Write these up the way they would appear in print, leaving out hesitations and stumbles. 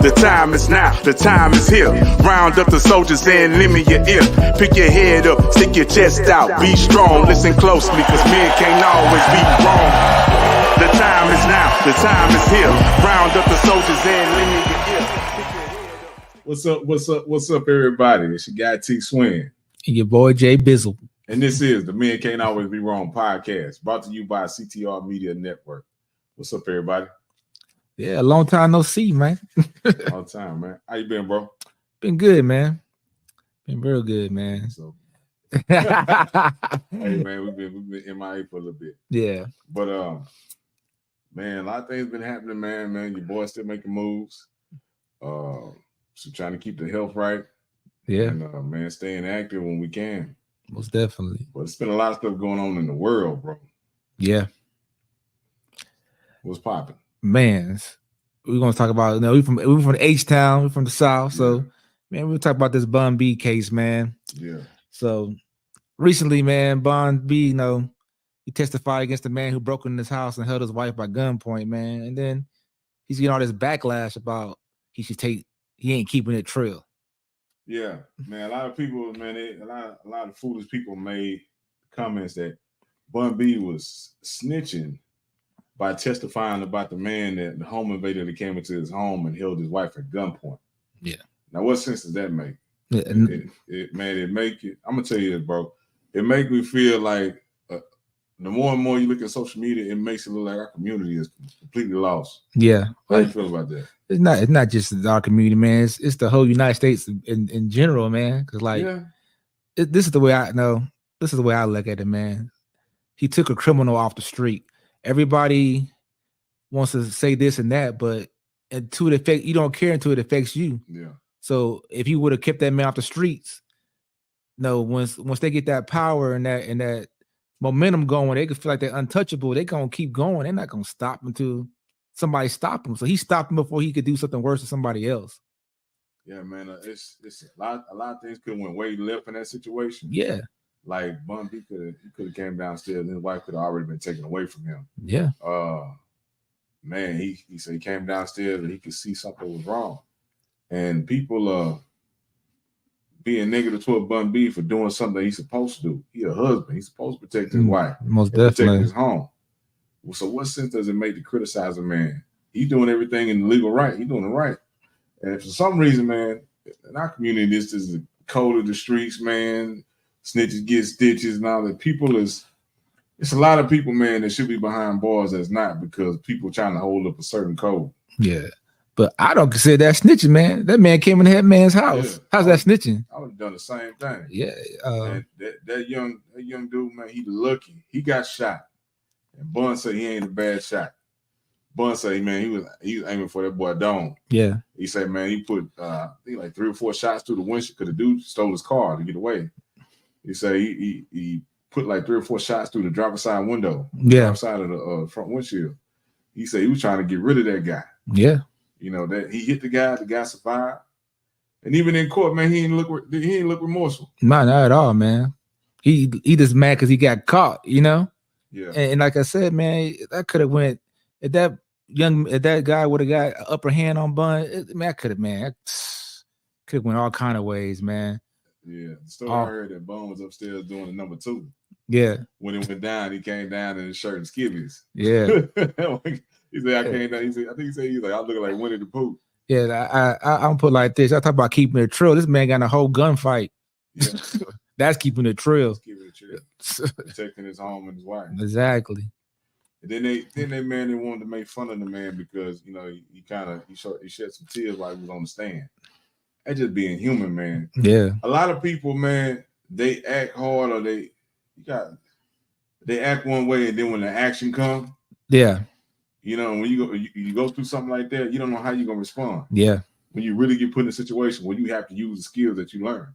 The time is now, the time is here. Round up the soldiers and lend me your ear. Pick your head up, stick your chest out, be strong. Listen closely, cause men can't always be wrong. The time is now, the time is here. Round up the soldiers and lend me your ear. What's up, everybody? It's your guy T Swin. And your boy Jay Bizzle. And this is the Men Can't Always Be Wrong podcast, brought to you by CTR Media Network. What's up, everybody? Yeah, a long time no see, man. Long time, man. How you been, bro? Been good, man. Been real good, man. So, hey, man, we've been MIA for a little bit. Yeah. But man, a lot of things been happening, man. Your boy's still making moves. So trying to keep the health right. Yeah. And man, staying active when we can. Most definitely. But it's been a lot of stuff going on in the world, bro. Yeah. What's popping? Man, we're gonna talk about, we from the H-Town, we're from the South. So man, we'll talk about this Bun B case, man. Yeah. So recently, man, Bun B, he testified against the man who broke into his house and held his wife by gunpoint, man. And then he's getting all this backlash about he ain't keeping it Trill. Yeah, man. A lot of people, man, a lot of foolish people made comments that Bun B was snitching by testifying about the man the home invader that came into his home and held his wife at gunpoint. Yeah. Now, what sense does that make? Yeah. It make it. I'm gonna tell you this, bro. It make me feel like the more and more you look at social media, it makes it look like our community is completely lost. Yeah. How you feel about that? It's not just our community, man. It's the whole United States in general, man. Because this is the way I know. This is the way I look at it, man. He took a criminal off the street. Everybody wants to say this and that, but until it affects you, don't care until it affects you. Yeah. So if you would have kept that man off the streets, once they get that power and that momentum going, they could feel like they're untouchable. They're gonna keep going. They're not gonna stop until somebody stop him. So he stopped him before he could do something worse to somebody else. Yeah, man. It's a lot of things could have went way left in that situation. Yeah. Like Bun B could have came downstairs and his wife could have already been taken away from him. Yeah. Man, he said he came downstairs and he could see something was wrong. And people being negative toward Bun B for doing something he's supposed to do. He's a husband. He's supposed to protect his wife. Most definitely. Protect his home. So what sense does it make to criticize a man? He's doing everything in the legal right. He's doing it right. And for some reason, man, in our community, this is the code of the streets, man. Snitches get stitches and all that. It's a lot of people, man, that should be behind bars that's not, because people trying to hold up a certain code. Yeah. But I don't consider that snitching, man. That man came in that man's house. Yeah. How's that snitching? I would have done the same thing. Yeah. That young dude, man, he lucky. He got shot. And Bun said he ain't a bad shot. Bun said, man, he was aiming for that boy dome. Yeah. He said, man, he put I think like 3 or 4 shots through the windshield because the dude stole his car to get away. He said he put like 3 or 4 shots through the driver's side window. Yeah. Driver's side of the front windshield. He said he was trying to get rid of that guy. Yeah. That he hit the guy survived. And even in court, man, he didn't look remorseful. No, not at all, man. He just mad because he got caught, Yeah. And like I said, man, that could have went if that guy would have got an upper hand on Bun, could have went all kind of ways, man. Yeah. The story I heard that Bun was upstairs doing the number 2. Yeah. When it went down, he came down in his shirt and skivvies. Yeah. He said, I came down. I think he said, I look like Winnie the Pooh. Yeah, I don't put it like this. I talk about keeping it Trill. This man got in a whole gunfight. Yeah. That's keeping it Trill. Protecting his home and his wife. Exactly. And then they wanted to make fun of the man because he shed some tears while he was on the stand. That's just being human, man. Yeah. A lot of people, man, they act hard or they act one way, and then when the action comes, yeah. When you go through something like that, you don't know how you're gonna respond. Yeah. When you really get put in a situation where you have to use the skills that you learn.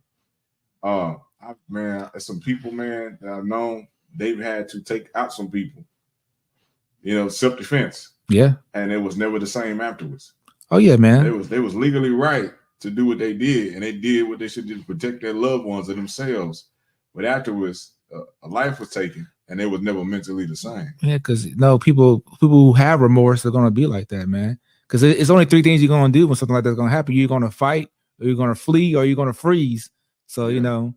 Some people, man, that I've known, they've had to take out some people. Self-defense. Yeah. And it was never the same afterwards. Oh yeah, man. They was legally right to do what they did, and they did what they should do to protect their loved ones and themselves. But afterwards, a life was taken, and it was never mentally the same. Yeah, because people who have remorse are gonna be like that, man. Because it's only 3 things you're gonna do when something like that's gonna happen. You're gonna fight, or you're gonna flee, or you're gonna freeze. So you know,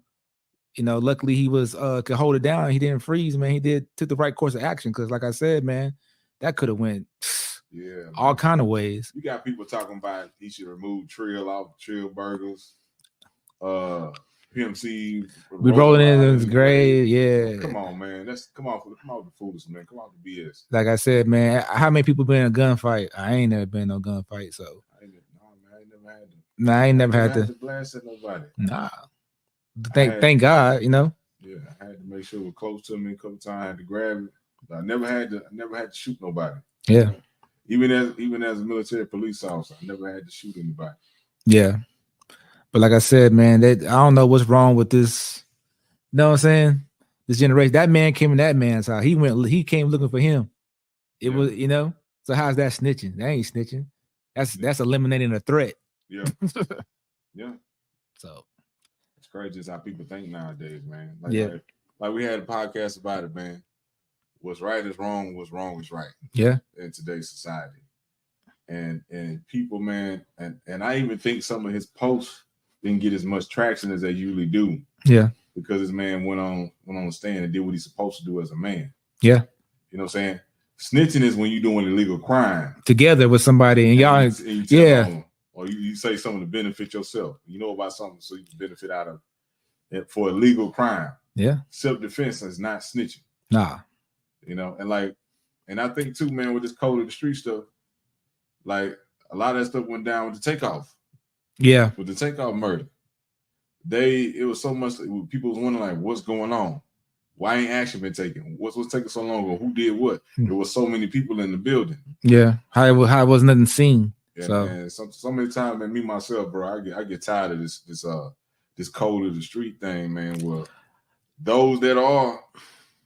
luckily he was could hold it down. He didn't freeze, man. He took the right course of action. Because like I said, man, that could have went all kind of ways. You got people talking about he should remove Trill off Trill burgers. PMC. We rolling in the grave, yeah. Come on, man. Come on with the foolishness, man. Come on with the BS. Like I said, man, how many people been in a gunfight? I ain't never been in no gunfight, so I ain't never had to. Nah, I ain't never had to blast at nobody. Nah. Thank God, Yeah, I had to make sure it was close to me a couple times. I had to grab it. But I never had to shoot nobody. Yeah. Even as a military police officer, I never had to shoot anybody. Yeah. But like I said, man, I don't know what's wrong with this. You know what I'm saying? This generation. That man came in that man's house. He came looking for him. It was, so how's that snitching? That ain't snitching. That's eliminating a threat. Yeah. Yeah. So it's crazy just how people think nowadays, man. Like we had a podcast about it, man. What's right is wrong, what's wrong is right. Yeah. In today's society. And people, man, and I even think some of his posts didn't get as much traction as they usually do. Yeah. Because this man went on the stand and did what he's supposed to do as a man. Yeah. You know what I'm saying? Snitching is when you're doing illegal crime. Together with somebody and y'all, them, or you say something to benefit yourself. You know about something so you can benefit out of it for illegal crime. Yeah. Self-defense is not snitching. Nah. And I think too, man, with this code of the street stuff, like a lot of that stuff went down with the takeoff. Yeah. With the takeoff murder. It was so much people was wondering like what's going on? Why ain't action been taken? What's taking so long? Or who did what? There was so many people in the building. Yeah. How it was nothing seen. Yeah, so man, so many times, man, me myself, bro, I get tired of this code of the street thing, man. Where those that are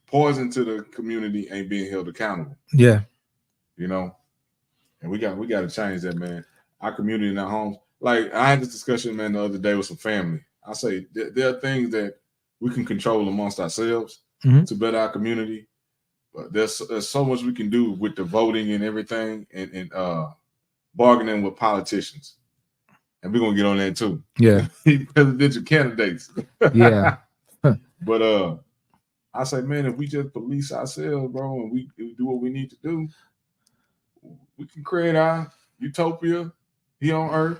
poison to the community ain't being held accountable. Yeah. And we got to change that, man. Our community in our homes. Like I had this discussion, man, the other day with some family. I say there are things that we can control amongst ourselves to better our community, but there's so much we can do with the voting and everything, and bargaining with politicians, and we're gonna get on that too. Yeah, presidential candidates. Yeah, but I say, man, if we just police ourselves, bro, and we do what we need to do, we can create our utopia here on Earth.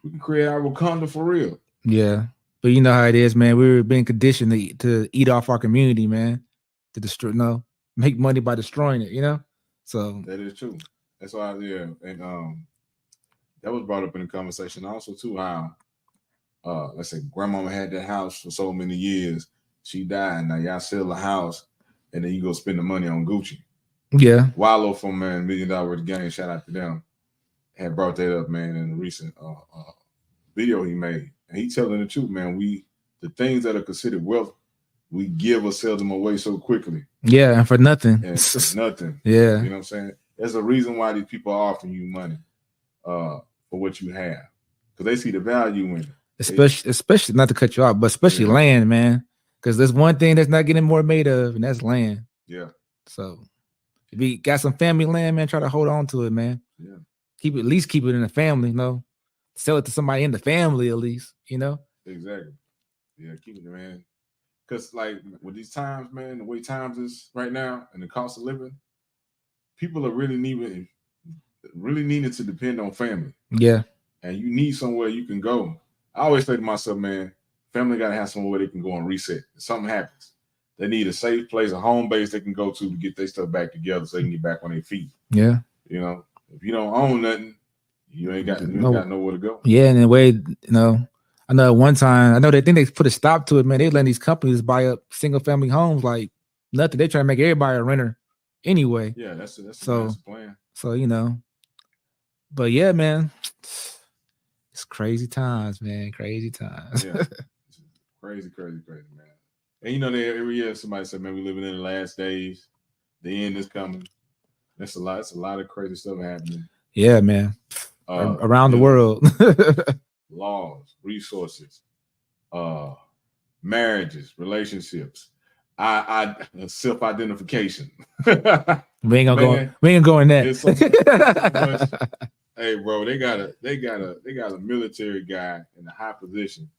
We can create our Wakanda for real. Yeah, but you know how it is, man. We're being conditioned to eat off our community, man. To destroy, make money by destroying it. So that is true. That's why, and that was brought up in the conversation also too. How, let's say, grandmama had that house for so many years. She died. Now y'all sell the house, and then you go spend the money on Gucci. Yeah, Wallow from $1 Million Game. Shout out to them. Had brought that up, man, in a recent video he made. And he telling the truth, man. The things that are considered wealth, we give or sell them away so quickly. Yeah, and for nothing. And for nothing. Yeah. You know what I'm saying? There's a reason why these people are offering you money for what you have. Because they see the value in it. Especially not to cut you off, but especially land, man. Because there's one thing that's not getting more made of, and that's land. Yeah. So if you got some family land, man, try to hold on to it, man. Yeah. At least keep it in the family, Sell it to somebody in the family at least, Exactly. Yeah, keep it, man. Because like with these times, man, the way times is right now and the cost of living, people are really needing to depend on family. Yeah. And you need somewhere you can go. I always say to myself, man, family got to have somewhere where they can go and reset. If something happens, they need a safe place, a home base they can go to get their stuff back together so they can get back on their feet. Yeah. If you don't own nothing, you ain't got nowhere to go. Yeah, and in a way, I know at one time, they think they put a stop to it, man. They letting these companies buy up single family homes like nothing. They trying to make everybody a renter anyway. Yeah, that's the plan. So, but yeah, man, it's crazy times, man. Crazy times. Yeah. Crazy, man. And every year somebody said, man, we living in the last days. The end is coming. That's a lot. It's a lot of crazy stuff happening. Yeah, man. Around the world. Laws, resources, marriages, relationships, self-identification. We ain't gonna go in that. There's so much, Hey, bro, they got a military guy in a high position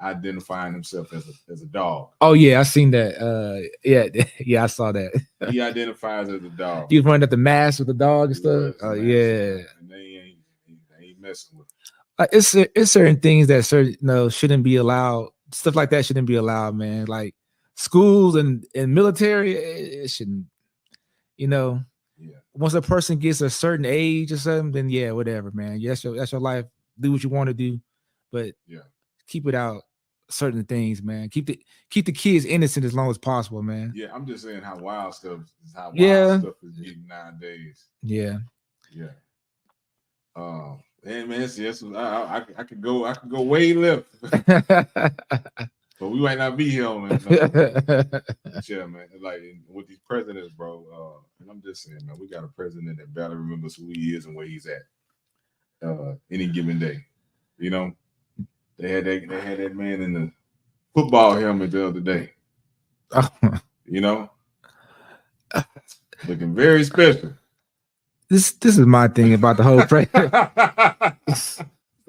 identifying himself as a dog. Oh yeah, I seen that. Yeah, I saw that. He identifies as a dog. He was running up the mask with the dog and stuff. Oh yeah, and they ain't messing with it's certain things that shouldn't be allowed. Stuff like that shouldn't be allowed, man. Like schools and military, it shouldn't. Yeah. Once a person gets a certain age or something, then yeah, whatever, man. Yeah, that's your life. Do what you want to do, but keep it out certain things, man. Keep the kids innocent as long as possible, man. Yeah, I'm just saying how wild stuff is getting nowadays. Yeah. And man, yes, I could go way left. But we might not be here on it. Yeah, man. Like with these presidents, bro. And I'm just saying, man, we got a president that barely remembers who he is and where he's at any given day. You know, they had that man in the football helmet the other day. You know, looking very special. This is my thing about the whole president.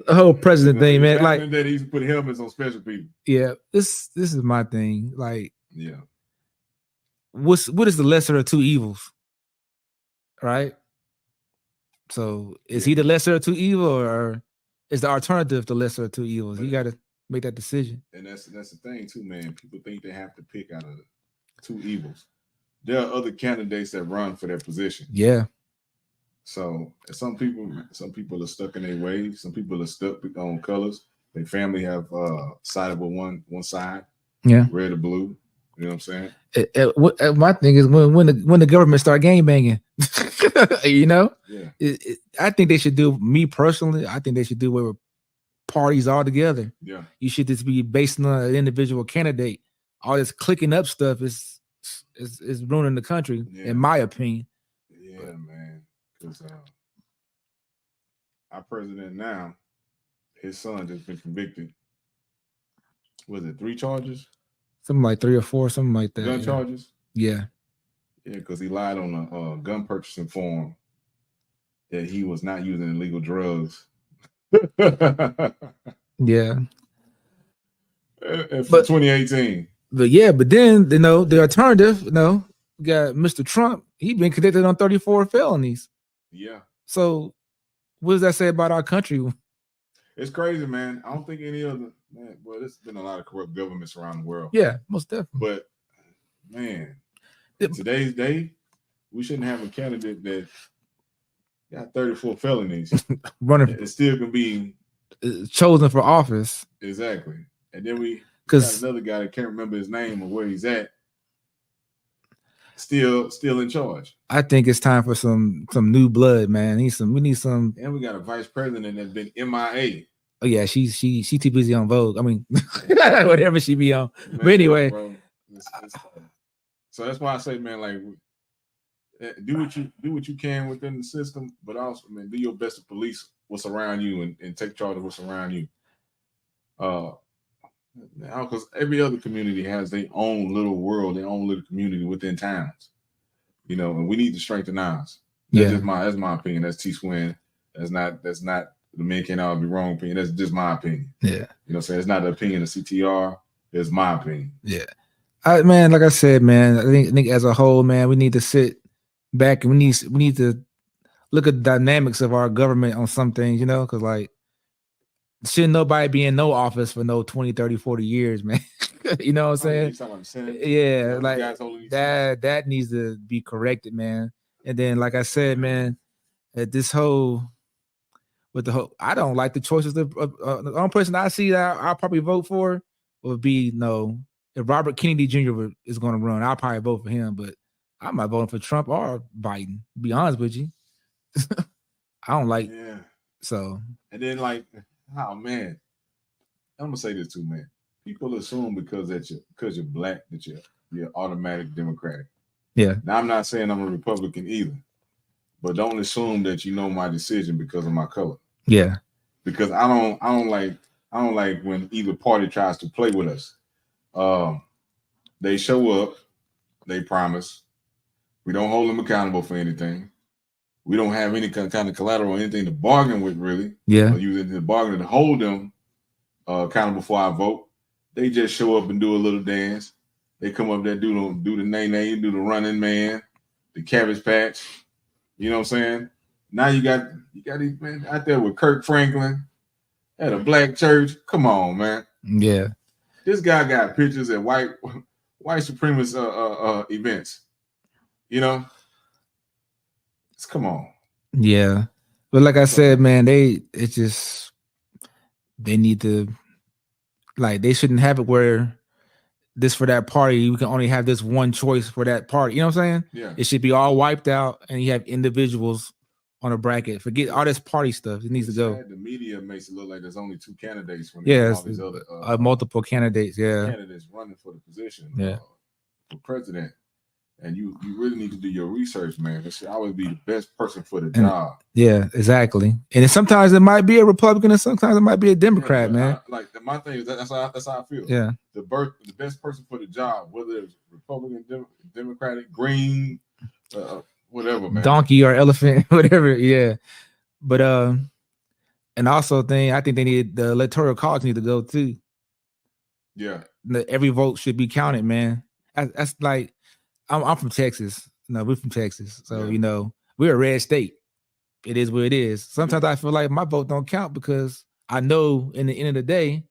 The whole president thing, man. Like that he's put helmets on special people. Yeah, this is my thing. Like, yeah, what is the lesser of two evils, right? So is he the lesser of two evils, or is the alternative the lesser of two evils? You got to make that decision. And that's the thing too, man. People think they have to pick out of two evils. There are other candidates that run for that position. Yeah. So some people are stuck in their ways. Some people are stuck on colors. Their family have sided with one side. Yeah, red or blue. You know what I'm saying? My thing is when the government start gang banging, you know. Yeah. I think they should do. Me personally, I think they should do with parties all together. Yeah. You should just be based on an individual candidate. All this clicking up stuff is ruining the country, in my opinion. Yeah, man. Because our president now, his son just been convicted. Was it 3 charges? Something like 3 or 4, something like that. Gun charges? Yeah. Yeah, because he lied on a gun purchasing form that he was not using illegal drugs. Yeah. For 2018. But then, the alternative, we got Mr. Trump. He been convicted on 34 felonies. Yeah. So what does that say about our country? It's crazy, man. I don't think any other man. Well, there's been a lot of corrupt governments around the world. Yeah, most definitely. But man, in today's day, we shouldn't have a candidate that got 34 felonies running. It still can be chosen for office. Exactly. And then we got another guy that can't remember his name or where he's at. Still in charge. I think it's time for some new blood, man. We need some. And we got a vice president that's been MIA. Oh yeah, she too busy on Vogue. I mean, whatever she be on. Man, but anyway, so that's why I say, man, like do what you can within the system, but also, man, do your best to police what's around you and take charge of what's around you. Now, because every other community has their own little world, their own little community within towns, and we need to strengthen ours. That's my opinion. That's T-Swin. That's not the men can't all be wrong opinion. That's just my opinion. Yeah. It's not the opinion of CTR. It's my opinion. Yeah. Man, like I said, man, I think as a whole, man, we need to sit back and we need to look at the dynamics of our government on some things, because like, shouldn't nobody be in no office for no 20, 30, 40 years, man. You know what I'm saying? Yeah, like that needs to be corrected, man. And then, like I said, man, at this whole I don't like the choices. The only person I see that I'll probably vote for would be if Robert Kennedy Jr. is going to run, I'll probably vote for him. But I'm not voting for Trump or Biden. To be honest with you, I don't like. Yeah. So and then oh man, I'm gonna say this too, man. People assume because you're black that you're automatic Democratic. Yeah. Now I'm not saying I'm a Republican either, but don't assume that you know my decision because of my color. Yeah. Because I don't like when either party tries to play with us. They show up, they promise. We don't hold them accountable for anything. we don't have any kind of collateral or anything to bargain with, really. Yeah. Or using the bargain to hold them accountable for our vote. They just show up and do a little dance. They come up there, do the nay-nay, do the running man, the cabbage patch. You know what I'm saying? Now you got these men out there with Kirk Franklin at a black church. Come on, man. Yeah. This guy got pictures at white supremacist events. You know? Come on. Yeah. But like I said, man, they need to, like, they shouldn't have it where this for that party, you can only have this one choice for that party. You know what I'm saying? Yeah. It should be all wiped out and you have individuals on a bracket. Forget all this party stuff. It needs to go. The media makes it look like there's only 2 candidates when there's all these other multiple candidates. Yeah. Candidates running for the position. Yeah. For president. And you really need to do your research, man. It should always be the best person for the job. Yeah, exactly. And sometimes it might be a Republican, and sometimes it might be a Democrat, man. My thing is that's how I feel. Yeah, the best person for the job, whether it's Republican, Democratic, Green, whatever, man. Donkey or elephant, whatever. Yeah, but and also I think they need the electoral college need to go too. Yeah, every vote should be counted, man. That's like. I'm from Texas. No, we're from Texas. So, you know, we're a red state. It is what it is. Sometimes I feel like my vote don't count because I know in the end of the day,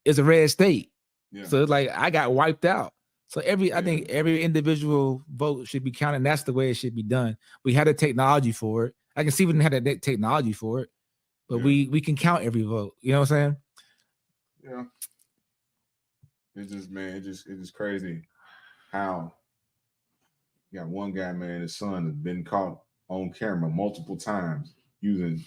it's a red state. Yeah. So it's like I got wiped out. So I think every individual vote should be counted. And that's the way it should be done. We had the technology for it. I can see we didn't have the technology for it, but we can count every vote. You know what I'm saying? Yeah. It's just, man, it's just crazy how you got one guy, man, his son has been caught on camera multiple times using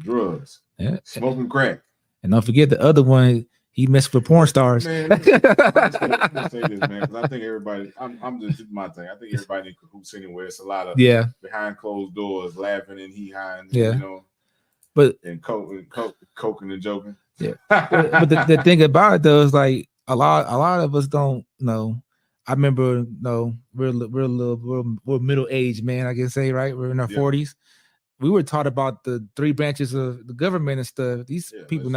drugs, smoking crack. And don't forget the other one, he messed with porn stars. Man, I'm just say this, man, because I think everybody, I'm just my thing. I think everybody in cahoots anyway. It's a lot of behind closed doors, laughing and hee-hawing, you know, and coking and joking. Yeah, but the thing about it though is like a lot of us don't know. I remember, we're middle aged, man. I can say, right? We're in our 40s. We were taught about the 3 branches of the government and stuff. These people you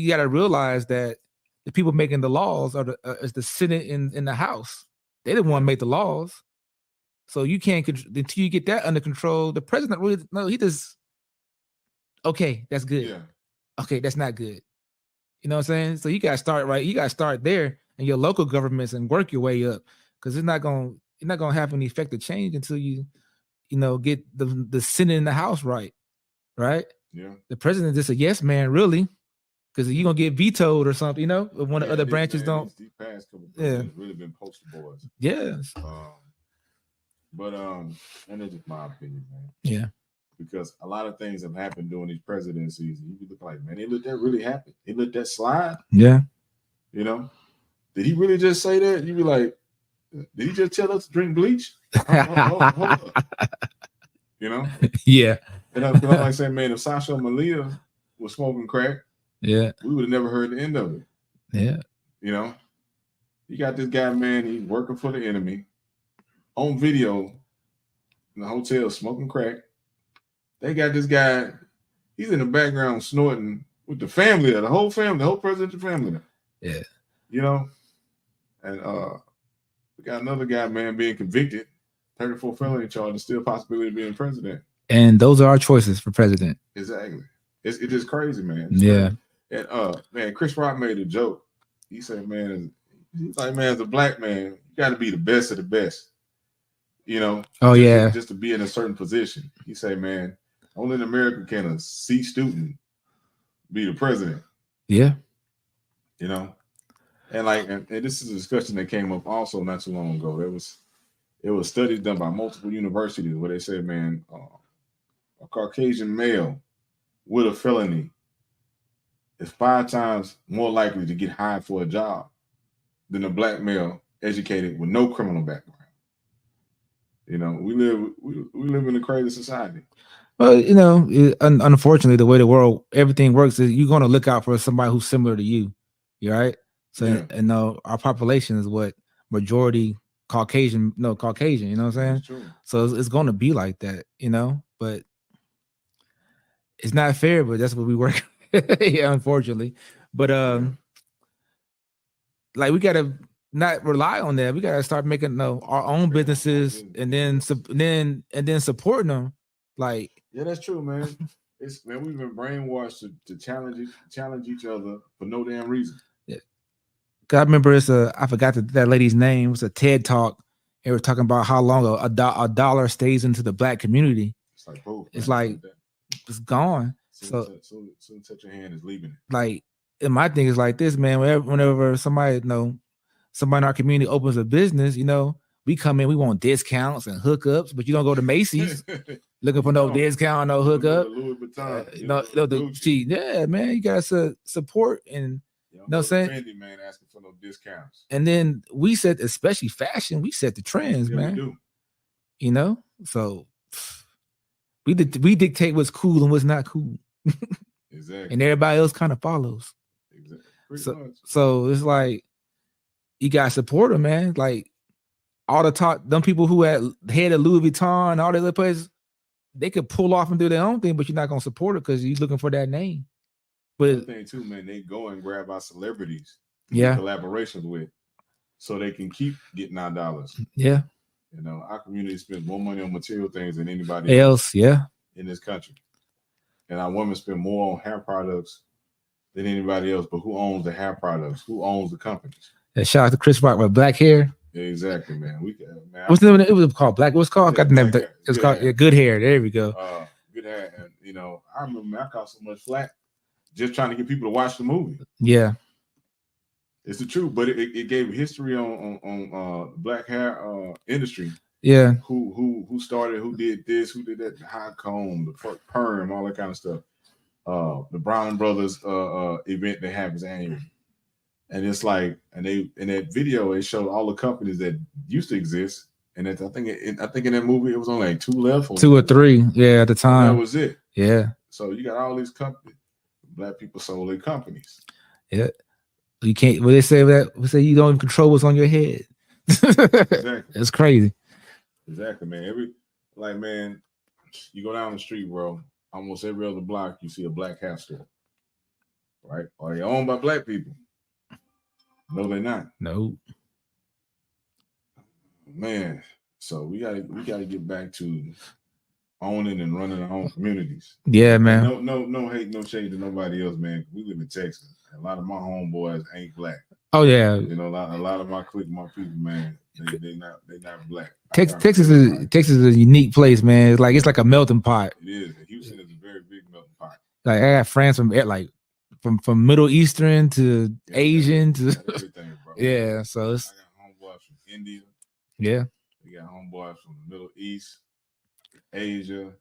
got to realize that the people making the laws is the Senate in the House. They didn't want to make the laws, so you can't until you get that under control. The president he just that's good. Yeah. Okay, that's not good. You know what I'm saying? So you got to start right. You got to start there. And your local governments and work your way up, because you're not gonna have any effective change until you get the Senate and the House right. Yeah. The president just a yes man, really, because you're gonna get vetoed or something. If one of the other branches don't. These past couple presidents really been poster boys. Yes. And it's just my opinion, man. Yeah. Because a lot of things have happened during these presidencies. You look like, man, they let that really happen. They let that slide. Yeah. Did he really just say that? You'd be like, did he just tell us to drink bleach? Hold up. Yeah. And I'm like saying, man, if Sasha Malia was smoking crack, we would have never heard the end of it. Yeah. You got this guy, man, he's working for the enemy on video in the hotel smoking crack. They got this guy, he's in the background snorting with the family, the whole presidential family. Yeah. And we got another guy, man, being convicted, 34 felony charges, still possibility of being president. And those are our choices for president. Exactly. It's just crazy, man. Crazy. And man, Chris Rock made a joke. He said, man, as a black man, you got to be the best of the best. Oh yeah. Just to be in a certain position. He said, man, only in America can a C student be the president. Yeah. And and this is a discussion that came up also not too long ago. It was studies done by multiple universities where they said, man, a Caucasian male with a felony is 5 times more likely to get hired for a job than a black male educated with no criminal background. We live in a crazy society. Well, unfortunately, the way the world everything works is you're going to look out for somebody who's similar to you. You're right. So, our population is what majority Caucasian, you know what I'm saying? So it's going to be like that, you know, but it's not fair, but that's what we work. Yeah, unfortunately. But like we gotta not rely on that. We gotta start making our own businesses and then supporting them. Like, yeah, that's true, man. Man, we've been brainwashed to challenge each other for no damn reason. Yeah. I remember I forgot that lady's name. It was a TED talk. They were talking about how long a dollar stays into the black community. It's like, bro, it's like it's gone. So touch your hand is leaving it. Like, and my thing is like this, man. Whenever somebody in our community opens a business, you know, we come in, we want discounts and hookups, but you don't go to Macy's looking for no discount, no hookup. Louis Vuitton, yeah, man, you gotta support and. You know what I'm saying? Fendi, man, asking for no discounts. And then we set, especially fashion, we set the trends, man. We do. You know, so we dictate what's cool and what's not cool. Exactly. And everybody else kind of follows. Exactly. So it's like you gotta support them, man. Like all the top, them people who had head of Louis Vuitton, all the other places, they could pull off and do their own thing, but you're not gonna support it because you're looking for that name. But thing too, man, they go and grab our celebrities, collaborations with, so they can keep getting our dollars. Yeah, you know, our community spends more money on material things than anybody else. Yeah, in this country, and our women spend more on hair products than anybody else. But who owns the hair products? Who owns the companies? And shout out to Chris Rock with black hair. Yeah, exactly, man. What's the name? It was called black. What's called? Got the name. It's called Good Hair. There we go. Good hair, and you know, I remember I caught so much flack. Just trying to get people to watch the movie. Yeah, it's the truth, but it gave history on black hair industry. Yeah, who started, who did this, who did that, the high comb, the perm, all that kind of stuff. The Brown Brothers event they have is annual, and it's like, and in that video it showed all the companies that used to exist, and I think in that movie it was only like 2 left, 2 or 3, yeah, at the time. That was it. Yeah. So you got all these companies. Black people sold their companies. Yeah, you can't. Well, they say you don't even control what's on your head. Exactly, it's crazy. Exactly, man. Man, you go down the street, bro. Almost every other block, you see a black hair store, right? Are they owned by black people? No, they're not. No, man. So we gotta get back to owning and running our own communities. Yeah, man. No hate, no shade to nobody else, man. We live in Texas. A lot of my homeboys ain't black. Oh yeah. You know, a lot of my clique, my people, man, they not black. Texas is a unique place, man. It's like a melting pot. It is. Houston is a very big melting pot. Like I got friends from Middle Eastern to Asian to everything, bro. Yeah, so it's, I got homeboys from India. Yeah. We got homeboys from the Middle East. Asia,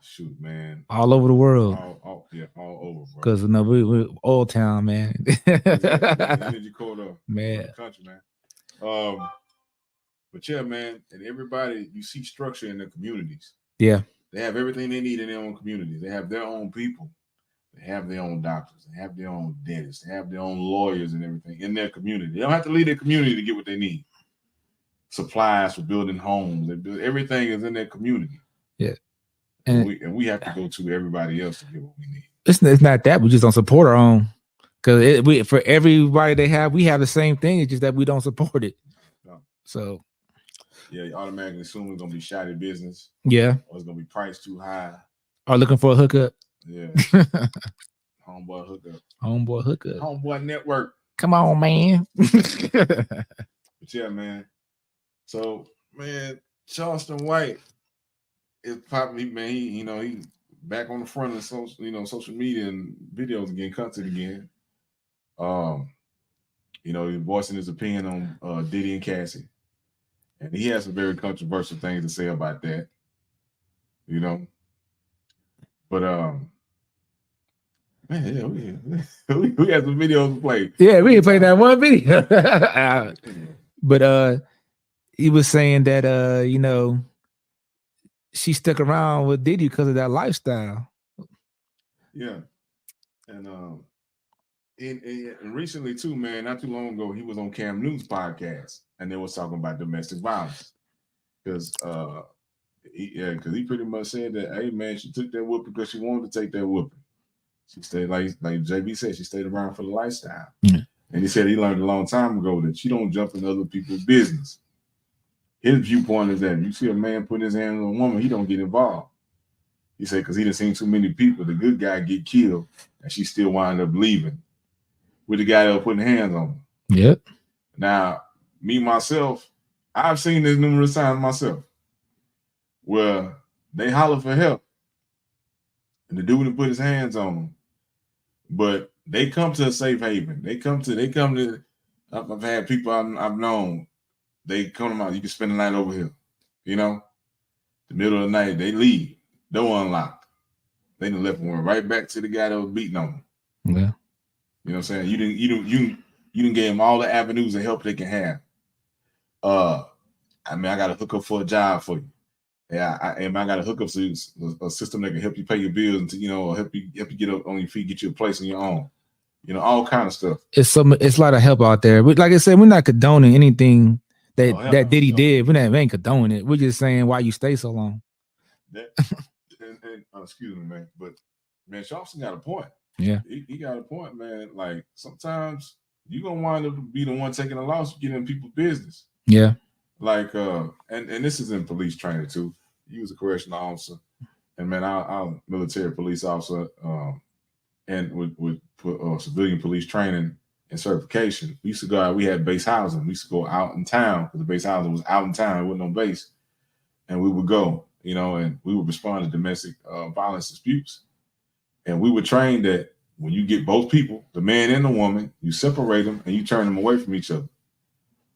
shoot, man, all over the world. All over, bro. Because we're Old Town, man. Energy corridor, man, country, man. But yeah, man, and everybody, you see structure in their communities. Yeah, they have everything they need in their own communities. They have their own people. They have their own doctors. They have their own dentists. They have their own lawyers and everything in their community. They don't have to leave their community to get what they need. Supplies for building homes. Everything is in their community. Yeah, and we have to go to everybody else to get what we need. It's not that we just don't support our own, because for everybody we have the same thing. It's just that we don't support it. No. So yeah, you automatically assume it's gonna be shoddy business. Yeah, or it's gonna be priced too high. Or looking for a hookup. Yeah, homeboy hookup. Homeboy network. Come on, man. But yeah, man. So, man, Charleston White is popping. Man, he back on the front of social media and videos again, content again. He's voicing his opinion on Diddy and Cassie, and he has some very controversial things to say about that. But man, yeah, we had some videos to play. Yeah, we can play that one video. But he was saying that she stuck around with Diddy because of that lifestyle. Yeah, and recently too, man, not too long ago, he was on Cam Newton's podcast, and they was talking about domestic violence because he pretty much said that, hey man, she took that whooping because she wanted to take that whooping. She stayed like JB said, she stayed around for the lifestyle. And he said he learned a long time ago that you don't jump in other people's business. His viewpoint is that if you see a man putting his hand on a woman, he don't get involved. He said because he done seen too many people, the good guy get killed, and she still wind up leaving with the guy that was putting hands on him. Yep. Now, me myself, I've seen this numerous times myself, where they holler for help, and the dude put his hands on them, but they come to a safe haven. They come to. I've had people I've known. They come to my. You can spend the night over here. You know, the middle of the night they leave. Door unlocked. They done left one right back to the guy that was beating on them. Yeah. You know what I'm saying? You didn't give them all the avenues of help they can have. I mean, I got to hook up for a job for you. Yeah, I got to hook up to a system that can help you pay your bills and help you get up on your feet, get you a place on your own. You know, all kind of stuff. It's a lot of help out there. But like I said, we're not condoning anything that Diddy did. We ain't condoning it. We're just saying why you stay so long. Excuse me, man, but man, Sharpson got a point. Yeah, he got a point, man. Like sometimes you gonna wind up be the one taking a loss, getting in people's business. Yeah, like and this is in police training too. He was a correctional officer, and man, I'm a military police officer, and with civilian police training and certification. We used to go out. We had base housing. We used to go out in town because the base housing was out in town. It wasn't on base, and we would go. You know, and we would respond to domestic violence disputes. And we were trained that when you get both people, the man and the woman, you separate them and you turn them away from each other.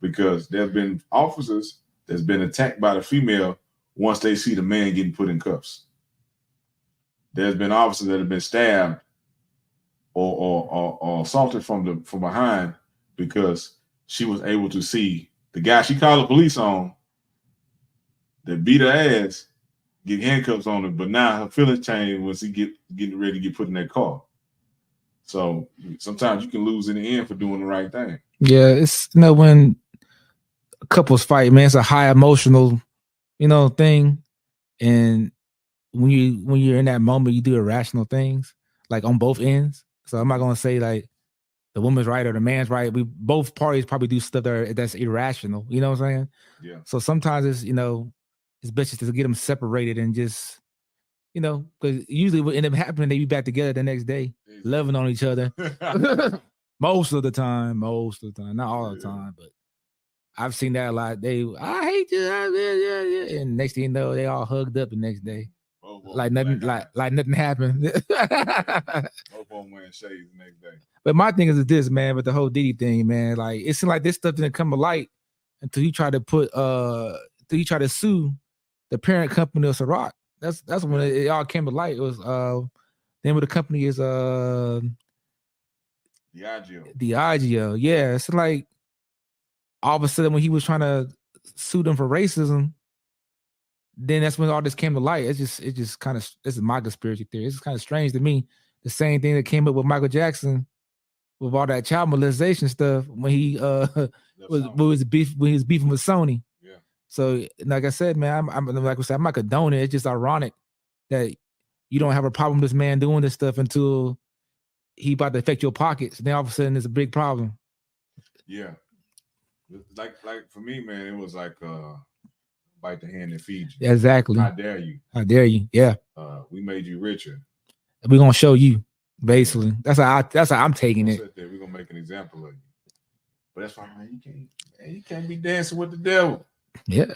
Because there have been officers that's been attacked by the female once they see the man getting put in cuffs. There's been officers that have been stabbed or assaulted from behind because she was able to see the guy she called the police on that beat her ass, get handcuffs on her, but now her feelings change once he getting ready to get put in that car. So sometimes you can lose in the end for doing the right thing. Yeah, it's when couples fight, man, it's a high emotional, thing. And when you're in that moment, you do irrational things, like on both ends. So I'm not gonna say like the woman's right or the man's right. We both parties probably do stuff that's irrational. You know what I'm saying? Yeah. So sometimes it's it's best just to get them separated and just, because usually what end up happening, they be back together the next day, loving on each other. Most of the time, not all the time, but I've seen that a lot. I hate you, yeah. And next thing you know, they all hugged up the next day, like nothing happened. Both of them wearing shades the next day. But my thing is this, man, with the whole Diddy thing, man, like it seemed like this stuff didn't come to light until he tried to sue the parent company of Ciroc. That's when it all came to light. It was the name of the company is Diageo. Diageo. Yeah, it's like all of a sudden when he was trying to sue them for racism, then that's when all this came to light. It's just kind of, this is my conspiracy theory. It's kind of strange to me. The same thing that came up with Michael Jackson with all that child molestation stuff when he was beefing with Sony. So, like I said, man, I'm not condoning it. It's just ironic that you don't have a problem with this man doing this stuff until he about to affect your pockets. Then all of a sudden, it's a big problem. Yeah, like for me, man, it was like bite the hand that feeds you. Exactly. How dare you? How dare you? Yeah. We made you richer. We're gonna show you. Basically, that's how I'm taking it. We're gonna make an example of you. But that's why, man, you can't be dancing with the devil. Yeah.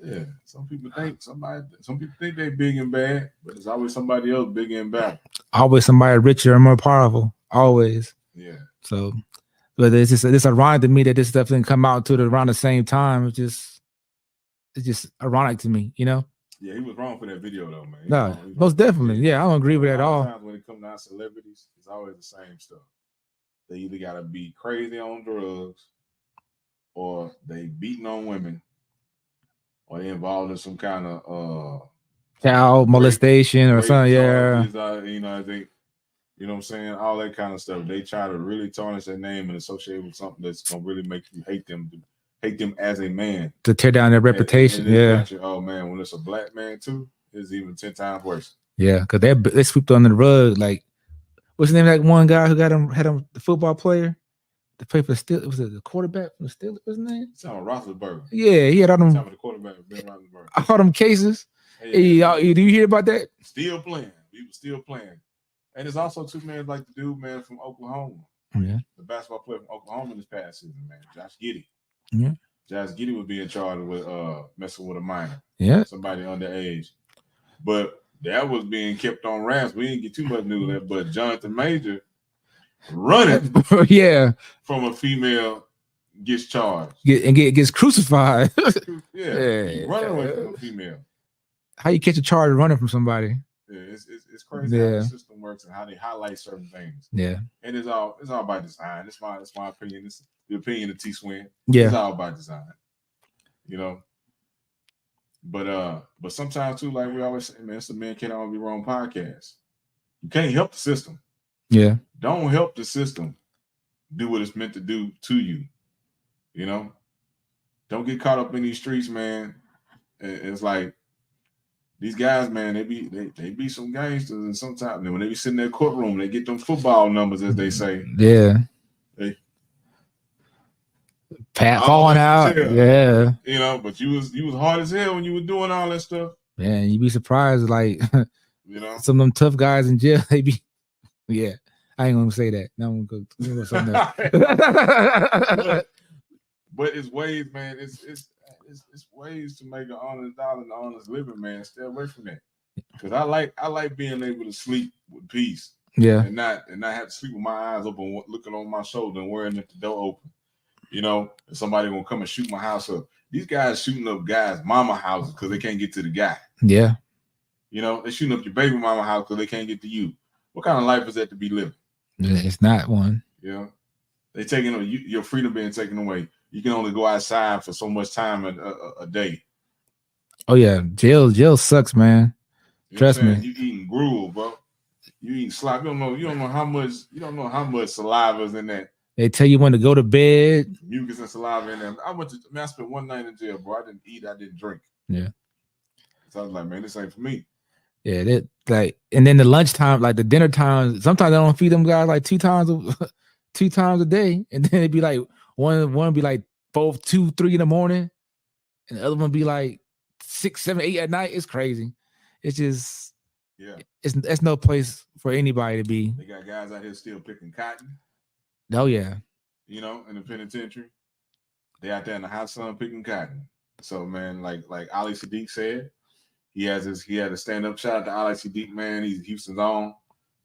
Yeah. Some people think they're big and bad, but it's always somebody else big and bad. Always somebody richer and more powerful. Always. Yeah. So, but it's ironic to me that this stuff didn't come out around the same time. It's just ironic to me, Yeah, he was wrong for that video though, man. No, most definitely. Yeah, I don't agree with that at all. Times when it comes down to celebrities, it's always the same stuff. They either gotta be crazy on drugs, or they beating on women, or they involved in some kind of child molestation or something. Yeah, I think, what I'm saying, all that kind of stuff. They try to really tarnish their name and associate with something that's gonna really make you hate hate them as a man to tear down their reputation. Yeah. Country, oh man, when it's a black man too, it's even 10 times worse. Yeah, because they swept under the rug. Like, what's the name of that one guy who had him the football player? The play for the Steelers, was it the quarterback from the Steelers? What's his name? It's on Roethlisberger. Yeah, he had all them. The quarterback, Ben Roethlisberger. All them cases. Hey, do you hear about that? Still playing. He was still playing. And there's also two men like the dude, man, from Oklahoma. Yeah. The basketball player from Oklahoma this past season, man, Josh Giddey. Yeah. Josh Giddey would be in charge with messing with a minor. Yeah. Somebody underage. But that was being kept on wraps. We didn't get too much news of that, but Jonathan Major running from a female gets charged. Gets crucified. Running away from a female. How you catch a charge running from somebody? Yeah, it's crazy how the system works and how they highlight certain things. Yeah. And it's all by design. It's my opinion. It's the opinion of T Swin. Yeah. It's all by design. You know. But sometimes too, like we always say, man, it's the Men Can't All Be Wrong podcast. You can't help the system. Yeah. Don't help the system do what it's meant to do to you. You know? Don't get caught up in these streets, man. It's like these guys, man, they be some gangsters, and sometimes when they be sitting in their courtroom, they get them football numbers, as they say. Yeah. They Pat falling out. Yeah. You know, but you was hard as hell when you were doing all that stuff. Man, you'd be surprised, like you know, some of them tough guys in jail, they be I ain't gonna say that. No, I'm gonna go something else. but it's ways, man. It's ways to make an honest dollar and an honest living, man. Stay away from that. Because I like being able to sleep with peace. Yeah. And not have to sleep with my eyes open, looking on my shoulder and worrying if the door open. You know, if somebody gonna come and shoot my house up. These guys shooting up guys' mama houses because they can't get to the guy. Yeah. You know, they're shooting up your baby mama house because they can't get to you. What kind of life is that to be living? It's not one. You know, they taking your freedom being taken away. You can only go outside for so much time a day. Oh yeah, jail sucks, man. You Trust me. You eating gruel, bro. You eating slop. You don't know how much saliva is in that. They tell you when to go to bed. Mucus and saliva in there. I spent one night in jail, bro. I didn't eat. I didn't drink. Yeah. So I was like, man, this ain't for me. Yeah, that and then the lunchtime, like the dinner time. Sometimes they don't feed them guys like two times a day, and then it'd be like one be like 4, 2, 3 in the morning, and the other one be like 6, 7, 8 at night. It's crazy. It's just It's no place for anybody to be. They got guys out here still picking cotton. Oh yeah. You know, in the penitentiary, they out there in the hot sun picking cotton. So man, like Ali Sadiq said, he had a stand-up shout out to Ali Sadiq, man. He's Houston's own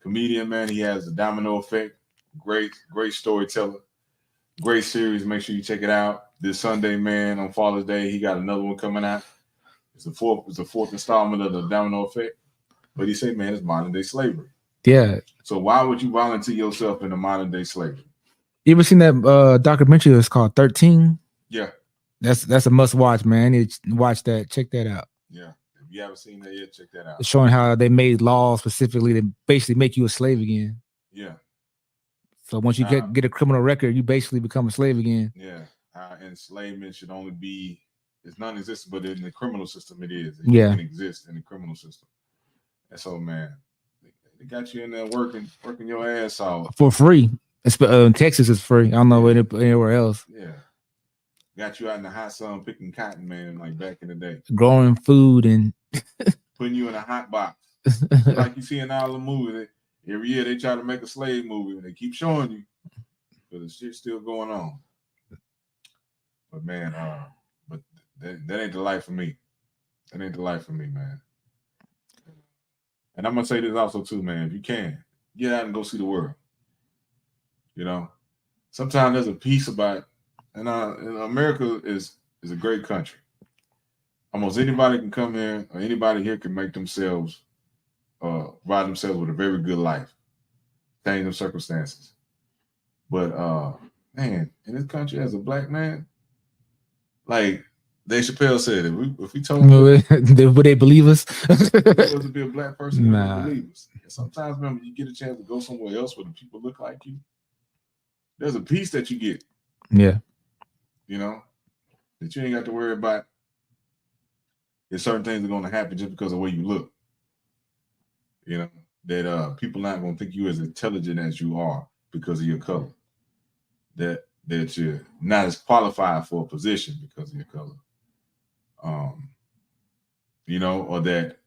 comedian, man. He has a domino effect. Great storyteller. Great series. Make sure you check it out. This Sunday, man, on Father's Day, he got another one coming out. It's the fourth installment of the domino effect. But he said, man, it's modern day slavery. Yeah. So why would you volunteer yourself in the modern day slavery? You ever seen that documentary that's called 13? Yeah. That's a must watch, man. You need to watch that. Check that out. Yeah. If you haven't seen that yet, check that out. It's showing how they made laws specifically to basically make you a slave again. Yeah. So once you get a criminal record, you basically become a slave again. Yeah. Enslavement should only be, it's non-existent, but in the criminal system it is. It can exist in the criminal system. And so, man, they got you in there working your ass off. For free. Texas is free. I don't know anywhere else. Yeah. Got you out in the hot sun picking cotton, man, like back in the day. Growing food and putting you in a hot box. Like you see in all the movies. Every year they try to make a slave movie and they keep showing you. But the shit's still going on. But man, but that ain't the life for me. That ain't the life for me, man. And I'm gonna say this also too, man. If you can, get out and go see the world. You know, sometimes there's a peace about, and America is a great country. Almost anybody can come here, or anybody here can make themselves, provide themselves with a very good life, change of circumstances. But man, in this country, as a black man, like Dave Chappelle said, if we told them, would they believe us? To be a black person, they would believe us. And sometimes, remember, you get a chance to go somewhere else where the people look like you. There's a peace that you get. Yeah. You know, that you ain't got to worry about if certain things are going to happen just because of the way you look. You know, that people not going to think you as intelligent as you are because of your color. That you're not as qualified for a position because of your color. You know, or that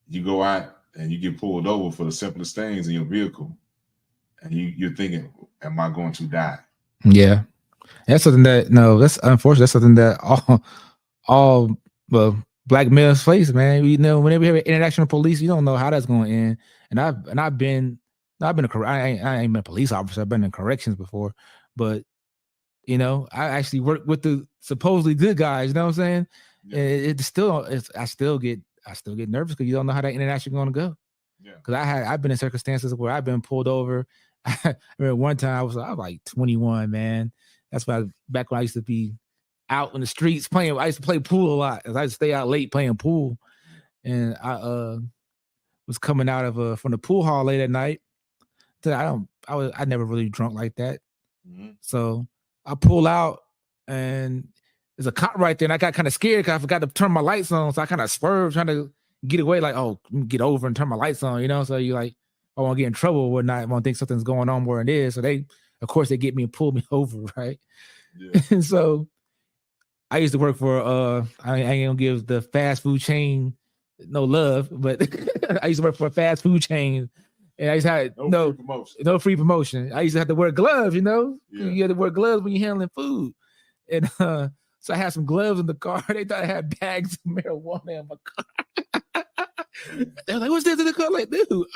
you go out and you get pulled over for the simplest things in your vehicle, and you're thinking, am I going to die? Yeah. That's something that that's unfortunate. That's something that all black males face, man. You know, whenever you have international police, you don't know how that's going to end. And I've been I ain't been a police officer. I've been in corrections before, but you know, I actually work with the supposedly good guys. You know what I'm saying? Yeah. I still get nervous because you don't know how that international going to go. Yeah. Because I've been in circumstances where I've been pulled over. I remember one time I was like 21, man. That's back when I used to be out in the streets playing. I used to play pool a lot. I used to stay out late playing pool, and I was coming out of from the pool hall late at night. I never really drunk like that. Mm-hmm. So I pull out and there's a cop right there, and I got kind of scared because I forgot to turn my lights on. So I kind of swerved trying to get away, like, oh, get over and turn my lights on, you know. So you like, I won't get in trouble or whatnot. I won't think something's going on where it is. So of course, they get me and pull me over, right? Yeah. And so I used to work for I ain't gonna give the fast food chain no love, but I used to work for a fast food chain, and I used to have no free promotion. I used to have to wear gloves, you know. Yeah. You had to wear gloves when you're handling food, and so I had some gloves in the car. They thought I had bags of marijuana in my car. They were like, "What's this in the car?" Like, dude,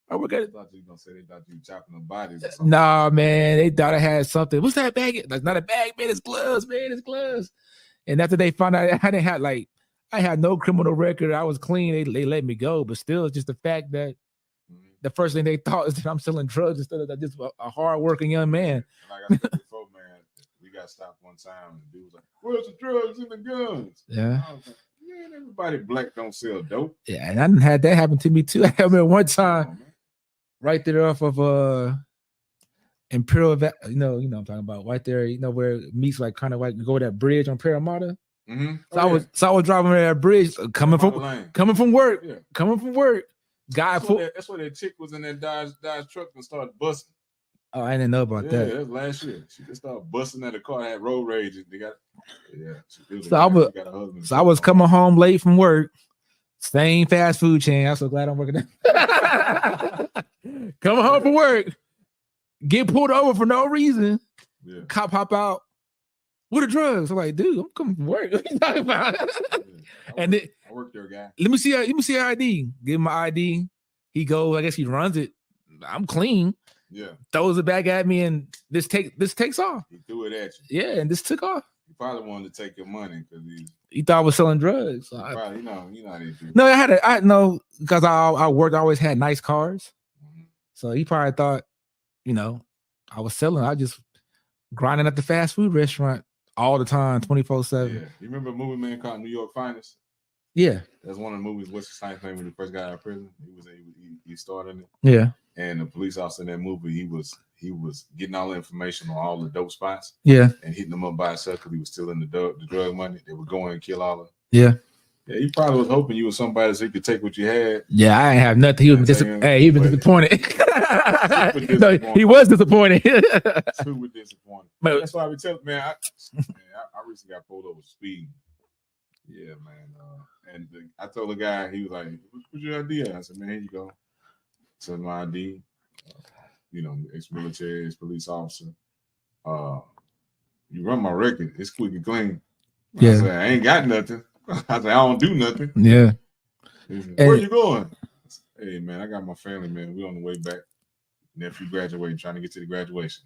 I work at it. They thought you chopping them bodies or something. Nah, man, they thought I had something. What's that bag? That's not a bag, man. It's gloves, man. It's gloves. And after they found out I didn't have I had no criminal record. I was clean. They let me go. But still, just the fact that the first thing they thought is that I'm selling drugs instead of just a hard-working young man. Like I said before, man, we got stopped one time and the dude was like, "Where's the drugs and the guns?" Yeah. I was like, man, everybody black don't sell dope. Yeah, and I didn't had that happen to me too. I remember one time right there off of Imperial, you know what I'm talking about, right there, you know, where it meets like kind of like you go to that bridge on Parramatta. Mm-hmm. So I was driving over that bridge coming from work. Yeah. Coming from work. That's where that chick was in that Dodge truck and started busting. Oh, I didn't know about that. Yeah, that was last year. She just started busting at a car, had road rage. They got I was coming home late from work. Same fast food chain. I'm so glad I'm working there. Coming home from work, get pulled over for no reason. Yeah. Cop hop out. What are drugs? I'm like, dude, I'm coming from work. What are you talking about? I work there, guy. Let me see your ID. Give him my ID. He goes, I guess he runs it. I'm clean. Yeah. Throws it back at me, and this takes off. He threw it at you. Yeah, and this took off. He probably wanted to take your money because he thought I was selling drugs. So probably, you know how they do. No, I know because I worked. I always had nice cars, so he probably thought, you know, I was selling. I just grinding at the fast food restaurant all the time, 24/7. Yeah, you remember a movie, man, called New York Finest? Yeah, that's one of the movies. What's his name when he first got out of prison? He started in it. Yeah, and the police officer in that movie, he was getting all the information on all the dope spots. Yeah, and hitting them up by himself because he was still in the drug money. They would go in and kill all of them. Yeah. Yeah, he probably was hoping you was somebody so he could take what you had. Yeah, I ain't have nothing. He was disappointed. No, he was disappointed. Super disappointed. But that's why I would tell man. I recently got pulled over speeding. Yeah, man. I told the guy, he was like, "What's your ID?" I said, "Man, here you go." Said my ID. You know, ex-military, ex-police officer. You run my record. It's quick and clean. Yeah. I said, I ain't got nothing. I said, I don't do nothing. Yeah. Said, where you going? Said, hey, man, I got my family, man. We on the way back. Nephew graduating, trying to get to the graduation.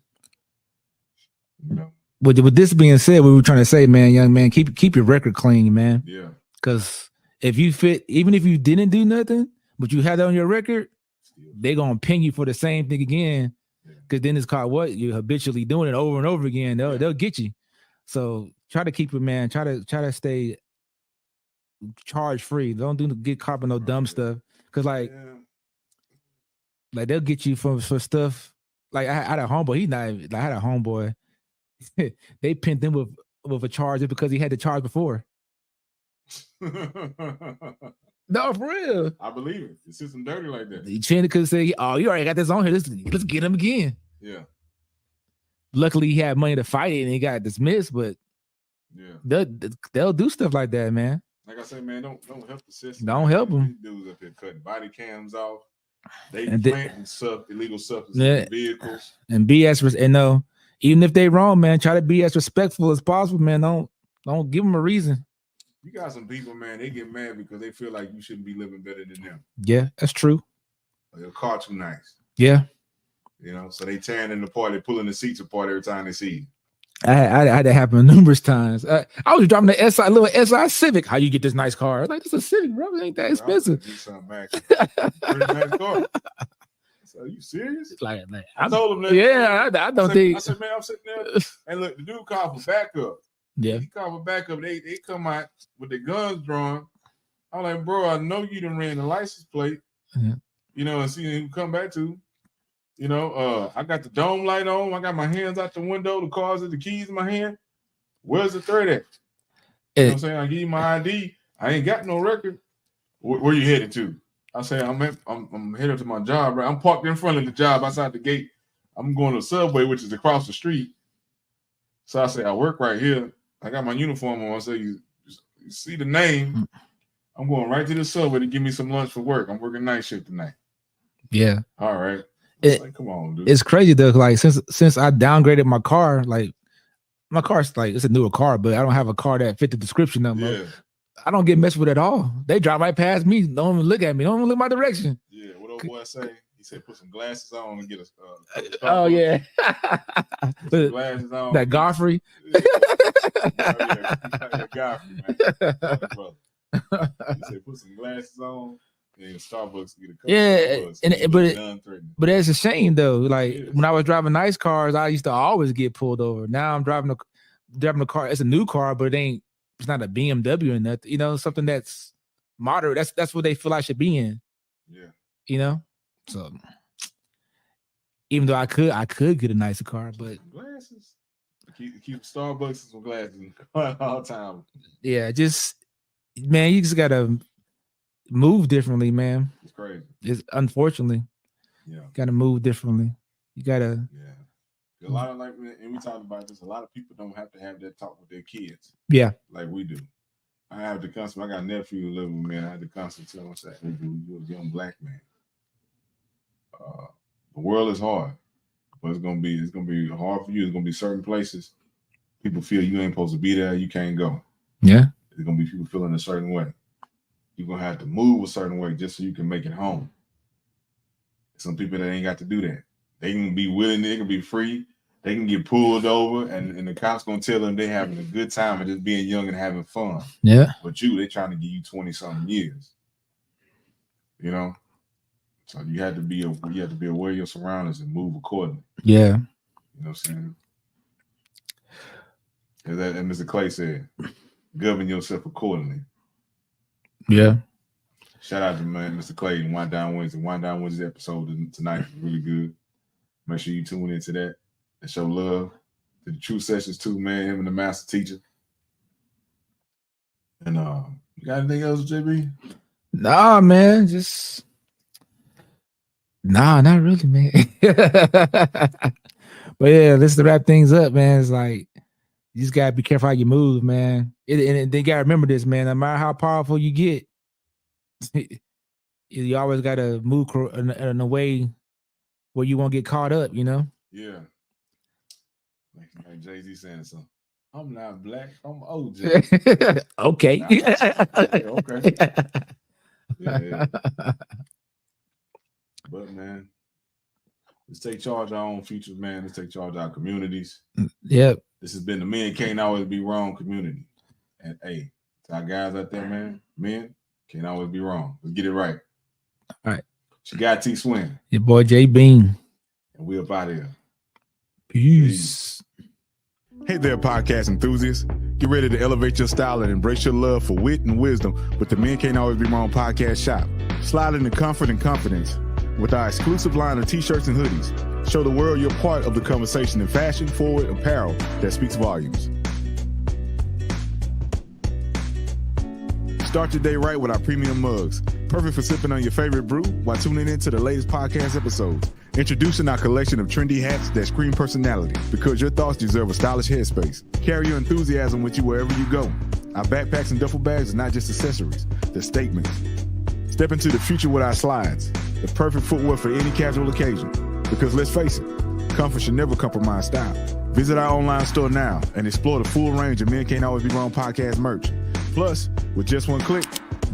You know. But with this being said, we were trying to say, man, young man, keep your record clean, man. Yeah. Because if you fit, even if you didn't do nothing, but you had that on your record, they're gonna ping you for the same thing again. Because then it's called what? You're habitually doing it over and over again. They'll get you. So try to keep it, man. Try to stay charge free. Don't get caught with no dumb stuff. Because like they'll get you for stuff. Like I had a homeboy. I had a homeboy. They pinned him with with a charge because he had the charge before. No, for real. I believe it. The system dirty like that. Chandler could say, "Oh, you already got this on here. Let's get him again." Yeah. Luckily, he had money to fight it and he got dismissed. But they'll do stuff like that, man. Like I said, man, don't help the system. Don't help them. These dudes up here cutting body cams off. They planting illegal substances in vehicles and BS. And no, even if they wrong, man, try to be as respectful as possible, man. Don't give them a reason. You got some people, man, they get mad because they feel like you shouldn't be living better than them. Yeah, that's true. Or your car too nice. Yeah. You know, so they tearing in the party, pulling the seats apart every time they see you. I had that happen numerous times. I was driving the little SI Civic. How you get this nice car? Like, this is a Civic, bro. It ain't that expensive. Pretty nice car. So, are you serious? Like, I told him that. Yeah, I don't think. I said, man, I'm sitting there, and look, the dude called for backup. Yeah, he called for backup. They come out with their guns drawn. I'm like, bro, I know you done ran the license plate. Yeah. You know, and see him come back to. You know, I got the dome light on. I got my hands out the window, the cards and the keys in my hand. Where's the threat at? You know what I'm saying? I give you my ID. I ain't got no record. Where you headed to? I say, I'm headed to my job, right? I'm parked in front of the job outside the gate. I'm going to the subway, which is across the street. So I say, I work right here. I got my uniform on. I say, you see the name. I'm going right to the subway to give me some lunch for work. I'm working night shift tonight. Yeah. All right. Like, come on, dude. It's crazy though. Like since I downgraded my car, like my car's like it's a newer car, but I don't have a car that fit the description no more. Yeah. I don't get messed with at all. They drive right past me. Don't even look at me. Don't even look my direction. Yeah. What old boy say? He said, "Put some glasses on and get a." Oh yeah. Put some glasses on. That Godfrey. Yeah. That Godfrey, man. He said, "Put some glasses on." Yeah, Starbucks get a couple. Yeah, but it's a shame though. Like when I was driving nice cars, I used to always get pulled over. Now I'm driving a car. It's a new car, but it's not a BMW or nothing. You know, something that's moderate. That's what they feel I should be in. Yeah. You know, so even though I could get a nicer car, but glasses. Keep Starbucks and some glasses all the time. Yeah, man, you just gotta move differently, man. It's crazy. It's unfortunately. Yeah. Gotta move differently. You gotta. Yeah. A lot of and we talked about this. A lot of people don't have to have that talk with their kids. Yeah. Like we do. I have to constantly. I got a nephew who live with me. And I had to constantly tell him, "Say, hey, dude, you're a young black man. The world is hard, but it's gonna be hard for you. It's gonna be certain places. People feel you ain't supposed to be there. You can't go. Yeah. There's gonna be people feeling a certain way. You're gonna have to move a certain way just so you can make it home. Some people that ain't got to do that. They can be willing, they can be free, they can get pulled over, and the cops gonna tell them they having a good time and just being young and having fun. Yeah. But they trying to give you 20-something years. You know? So you have to be aware of your surroundings and move accordingly. Yeah. You know what I'm saying? And Mr. Clay said, govern yourself accordingly. Yeah. Shout out to Mr. Clay and Wind Down Wednesday. Wind Down Wednesday episode tonight is really good. Make sure you tune into that and show love to the True Sessions too, man. Him and the master teacher. And you got anything else, JB? Nah, man. Not really, man. But yeah, let's wrap things up, man. It's like you just gotta be careful how you move, man. And they gotta remember this, man. No matter how powerful you get, you always gotta move in a way where you won't get caught up, you know? Yeah. Like Jay-Z saying something. I'm not black, I'm OJ. Okay. Okay. Yeah. But man, let's take charge of our own futures, man. Let's take charge of our communities. Yep. This has been the Men Can't Always Be Wrong community. And hey, to our guys out there, man, men can't always be wrong. Let's get it right. All right. It's your guy T Swin. Your boy J Bean. And we up out of here. Peace. Hey there, podcast enthusiasts. Get ready to elevate your style and embrace your love for wit and wisdom with the Men Can't Always Be Wrong podcast shop. Slide into comfort and confidence with our exclusive line of t-shirts and hoodies. Show the world you're part of the conversation in fashion-forward apparel that speaks volumes. Start your day right with our premium mugs. Perfect for sipping on your favorite brew while tuning in to the latest podcast episodes. Introducing our collection of trendy hats that scream personality, because your thoughts deserve a stylish headspace. Carry your enthusiasm with you wherever you go. Our backpacks and duffel bags are not just accessories, they're statements. Step into the future with our slides, the perfect footwear for any casual occasion. Because let's face it, comfort should never compromise style. Visit our online store now and explore the full range of Men Can't Always Be Wrong podcast merch. Plus, with just one click,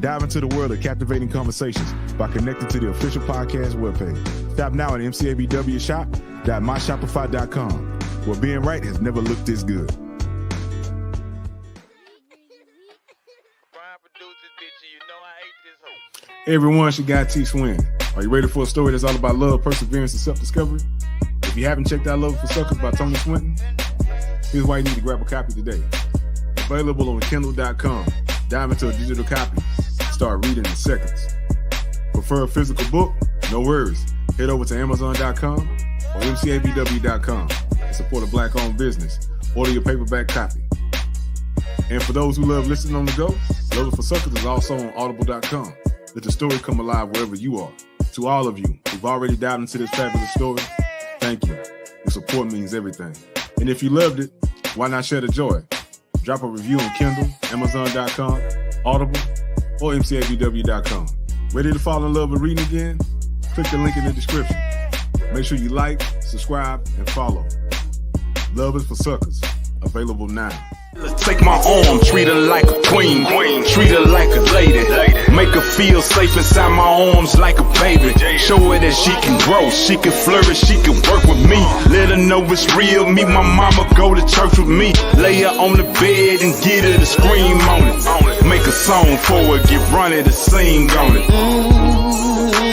dive into the world of captivating conversations by connecting to the official podcast webpage. Shop now at mcabwshop.myshopify.com, where being right has never looked this good. Hey everyone, it's your guy T Swin. Are you ready for a story that's all about love, perseverance, and self-discovery? If you haven't checked out Love for Suckers by Tony Swinton, here's why you need to grab a copy today. Available on Kindle.com. Dive into a digital copy. Start reading in seconds. Prefer a physical book? No worries. Head over to Amazon.com or mcabw.com and support a Black-owned business. Order your paperback copy. And for those who love listening on the go, Love for Suckers is also on Audible.com. Let the story come alive wherever you are. To all of you who've already dived into this fabulous story, thank you. Your support means everything. And if you loved it, why not share the joy? Drop a review on Kindle, Amazon.com, Audible, or mcabw.com. Ready to fall in love with reading again? Click the link in the description. Make sure you like, subscribe, and follow. Love is for Suckers. Available now. Take my arm, treat her like a queen, treat her like a lady, make her feel safe inside my arms like a baby. Show her that she can grow, she can flourish, she can work with me. Let her know it's real, meet my mama, go to church with me. Lay her on the bed and get her to scream on it. Make a song for her, get Ronnie to sing on it.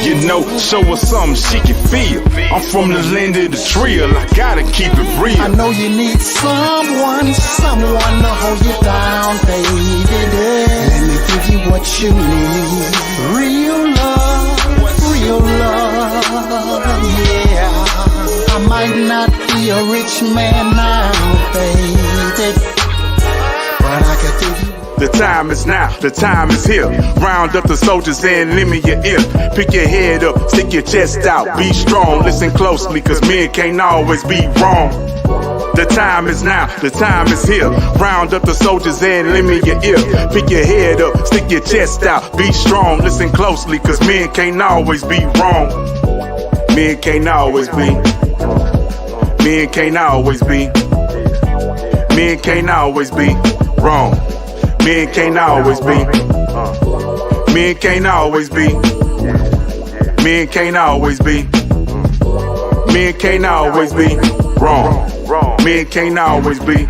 You know, show her something she can feel. I'm from the land of the Trill, I gotta keep it real. I know you need someone to hold you down, baby. Let me give you what you need. Real love, yeah. I might not be a rich man now, baby, but I can give you. The time is now, the time is here. Round up the soldiers and lend me your ear. Pick your head up, stick your chest out, be strong, listen closely, cause men can't always be wrong. The time is now, the time is here. Round up the soldiers and lend me your ear. Pick your head up, stick your chest out, be strong, listen closely, cause men can't always be wrong. Men can't always be. Men can't always be. Men can't always be wrong. Men can't always be. Men can't always be. Men can't always be. Men can't always be wrong. Men can't always be.